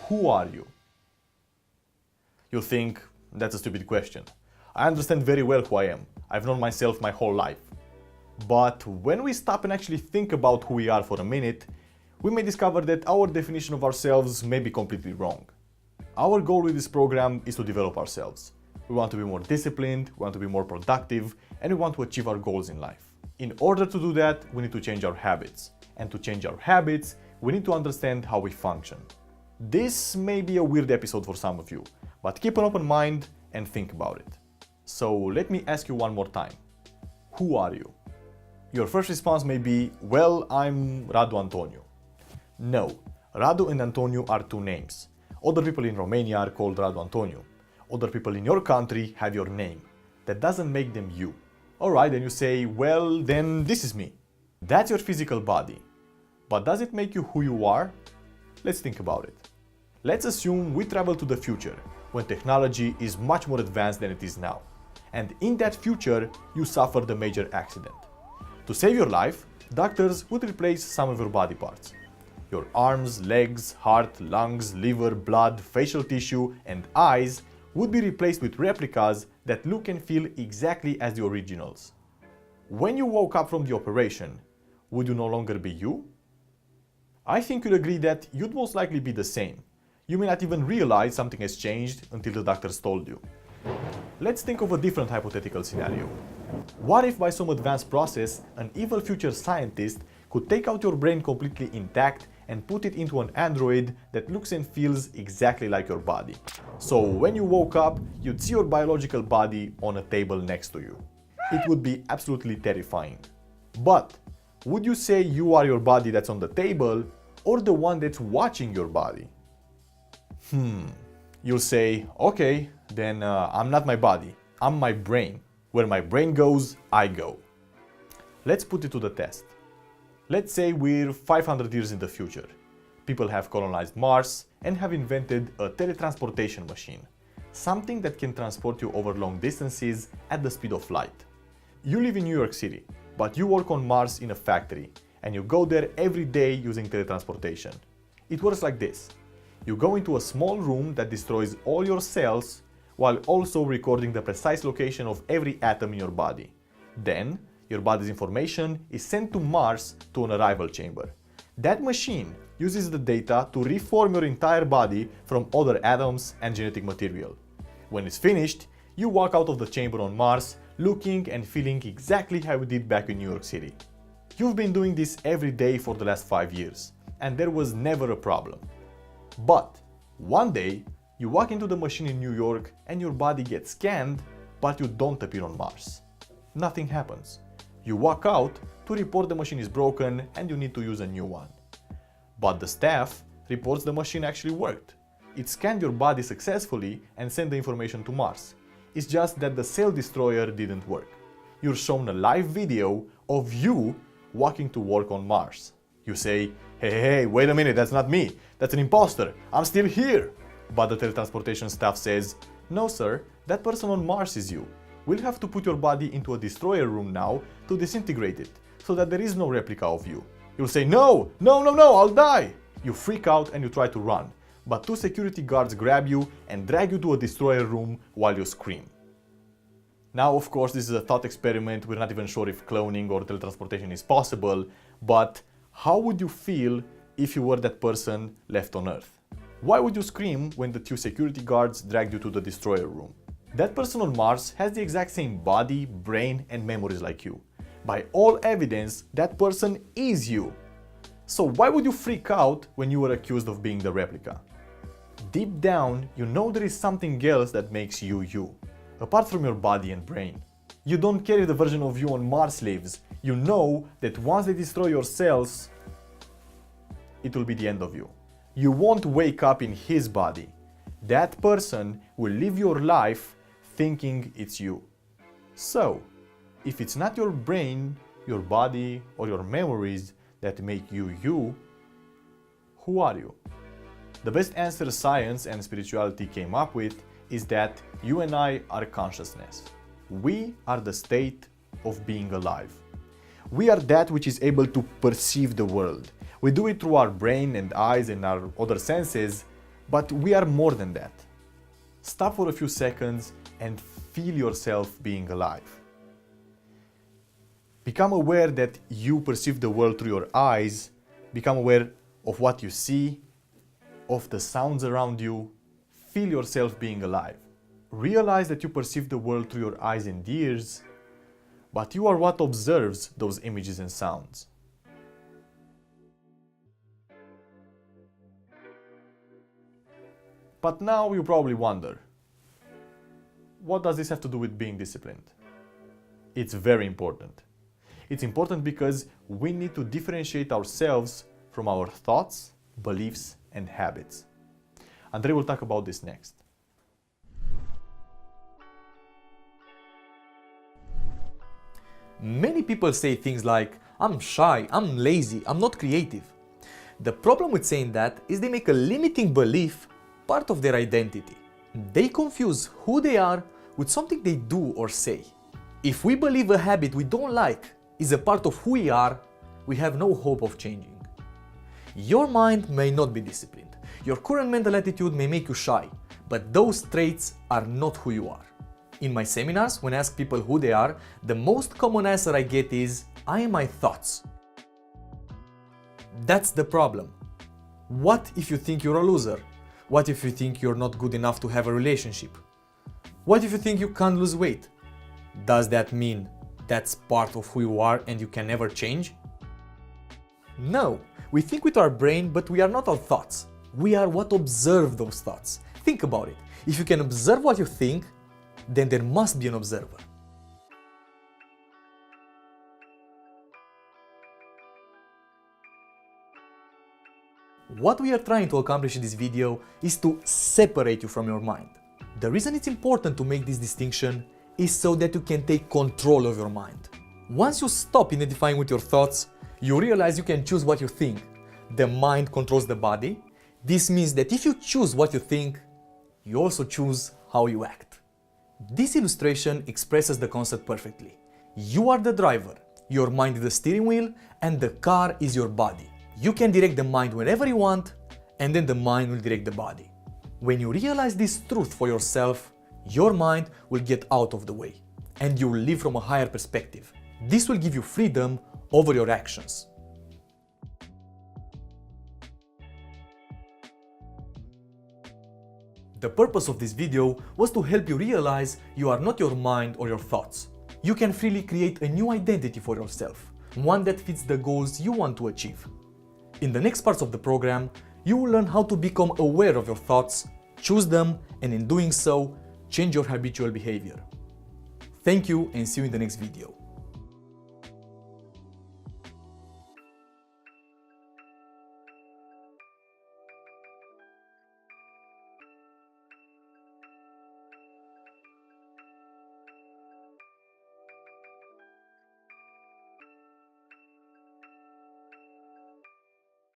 Who are you? You'll think, that's a stupid question. I understand very well who I am. I've known myself my whole life. But when we stop and actually think about who we are for a minute, we may discover that our definition of ourselves may be completely wrong. Our goal with this program is to develop ourselves. We want to be more disciplined, we want to be more productive, and we want to achieve our goals in life. In order to do that, we need to change our habits. And to change our habits, we need to understand how we function. This may be a weird episode for some of you, but keep an open mind and think about it. So let me ask you one more time. Who are you? Your first response may be, well, I'm Radu Antonio. No, Radu and Antonio are two names. Other people in Romania are called Radu Antonio. Other people in your country have your name. That doesn't make them you. Alright, then you say, well, then this is me. That's your physical body. But does it make you who you are? Let's think about it. Let's assume we travel to the future, when technology is much more advanced than it is now. And in that future, you suffered a major accident. To save your life, doctors would replace some of your body parts. Your arms, legs, heart, lungs, liver, blood, facial tissue, and eyes would be replaced with replicas that look and feel exactly as the originals. When you woke up from the operation, would you no longer be you? I think you'd agree that you'd most likely be the same. You may not even realize something has changed until the doctors told you. Let's think of a different hypothetical scenario. What if by some advanced process, an evil future scientist could take out your brain completely intact and put it into an android that looks and feels exactly like your body? So when you woke up, you'd see your biological body on a table next to you. It would be absolutely terrifying. But would you say you are your body that's on the table or the one that's watching your body? You'll say, okay, then I'm not my body, I'm my brain. Where my brain goes, I go. Let's put it to the test. Let's say we're 500 years in the future. People have colonized Mars and have invented a teletransportation machine, something that can transport you over long distances at the speed of light. You live in New York City, but you work on Mars in a factory, and you go there every day using teletransportation. It works like this. You go into a small room that destroys all your cells while also recording the precise location of every atom in your body. Then, your body's information is sent to Mars to an arrival chamber. That machine uses the data to reform your entire body from other atoms and genetic material. When it's finished, you walk out of the chamber on Mars looking and feeling exactly how you did back in New York City. You've been doing this every day for the last 5 years, and there was never a problem. But one day, you walk into the machine in New York and your body gets scanned, but you don't appear on Mars. Nothing happens. You walk out to report the machine is broken and you need to use a new one. But the staff reports the machine actually worked. It scanned your body successfully and sent the information to Mars. It's just that the cell destroyer didn't work. You're shown a live video of you walking to work on Mars. You say, hey, wait a minute, that's not me. That's an imposter. I'm still here. But the teletransportation staff says, no sir, that person on Mars is you. We'll have to put your body into a destroyer room now to disintegrate it, so that there is no replica of you. You'll say, no, I'll die. You freak out and you try to run, but 2 security guards grab you and drag you to a destroyer room while you scream. Now, of course, this is a thought experiment. We're not even sure if cloning or teletransportation is possible, but how would you feel if you were that person left on Earth? Why would you scream when the 2 security guards dragged you to the destroyer room? That person on Mars has the exact same body, brain, and memories like you. By all evidence, that person is you. So why would you freak out when you were accused of being the replica? Deep down, you know there is something else that makes you you, apart from your body and brain. You don't care if the version of you on Mars lives. You know that once they destroy your cells, it will be the end of you. You won't wake up in his body. That person will live your life thinking it's you. So, if it's not your brain, your body, or your memories that make you you, who are you? The best answer science and spirituality came up with is that you and I are consciousness. We are the state of being alive. We are that which is able to perceive the world. We do it through our brain and eyes and our other senses, But we are more than that. Stop for a few seconds and feel yourself being alive. Become aware that you perceive the world through your eyes. Become aware of what you see, of the sounds around you. Feel yourself being alive. Realize that you perceive the world through your eyes and ears, but you are what observes those images and sounds. But now you probably wonder, what does this have to do with being disciplined? It's very important. It's important because we need to differentiate ourselves from our thoughts, beliefs, and habits. Andrei will talk about this next. Many people say things like, I'm shy, I'm lazy, I'm not creative. The problem with saying that is they make a limiting belief part of their identity. They confuse who they are with something they do or say. If we believe a habit we don't like is a part of who we are, we have no hope of changing. Your mind may not be disciplined. Your current mental attitude may make you shy, but those traits are not who you are. In my seminars, when I ask people who they are, the most common answer I get is, I am my thoughts. That's the problem. What if you think you're a loser? What if you think you're not good enough to have a relationship? What if you think you can't lose weight? Does that mean that's part of who you are and you can never change? No, we think with our brain, but we are not our thoughts. We are what observe those thoughts. Think about it. If you can observe what you think, then there must be an observer. What we are trying to accomplish in this video is to separate you from your mind. The reason it's important to make this distinction is so that you can take control of your mind. Once you stop identifying with your thoughts, you realize you can choose what you think. The mind controls the body. This means that if you choose what you think, you also choose how you act. This illustration expresses the concept perfectly. You are the driver, your mind is the steering wheel, and the car is your body. You can direct the mind whenever you want, and then the mind will direct the body. When you realize this truth for yourself, your mind will get out of the way, and you will live from a higher perspective. This will give you freedom over your actions. The purpose of this video was to help you realize you are not your mind or your thoughts. You can freely create a new identity for yourself, one that fits the goals you want to achieve. In the next parts of the program, you will learn how to become aware of your thoughts, choose them, and in doing so, change your habitual behavior. Thank you and see you in the next video.